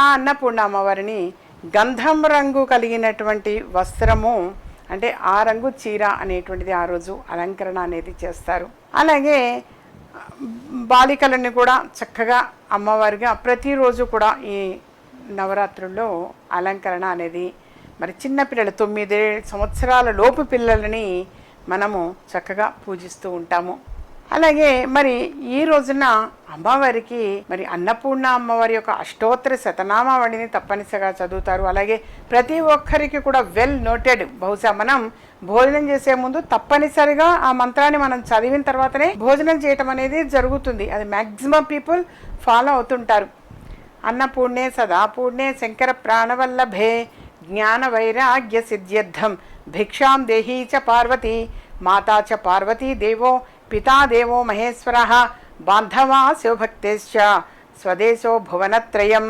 ఆ అన్నపూర్ణ అమ్మవారిని గంధం రంగు కలిగినటువంటి వస్త్రము అంటే ఆ రంగు చీర అనేటువంటిది ఆ రోజు అలంకరణ అనేది చేస్తారు. అలాగే బాలికలను కూడా చక్కగా అమ్మవారిగా ప్రతిరోజు కూడా ఈ నవరాత్రుల్లో అలంకరణ అనేది మరి చిన్నపిల్లలు 9 సంవత్సరాల లోపు పిల్లలని మనము చక్కగా పూజిస్తూ ఉంటాము. అలాగే మరి ఈ రోజున అమ్మవారికి మరి అన్నపూర్ణ అమ్మవారి యొక్క అష్టోత్తర శతనామావళిని తప్పనిసరిగా చదువుతారు. అలాగే ప్రతి ఒక్కరికి కూడా వెల్ నోటెడ్, బహుశా మనం భోజనం చేసే ముందు తప్పనిసరిగా ఆ మంత్రాన్ని మనం చదివిన తర్వాతనే భోజనం చేయటం అనేది జరుగుతుంది. అది మ్యాక్సిమం పీపుల్ ఫాలో అవుతుంటారు. అన్నపూర్ణే సదాపూర్ణే శంకర ప్రాణవల్లభే జ్ఞాన వైరాగ్య సిద్ధ్యర్థం భిక్షాం దేహీ చ పార్వతీ మాతా చ పార్వతీ దేవో పితా దేవో మహేశ్వరః బాంధవా శివభక్తేశ్చ స్వదేశో భువనత్రయం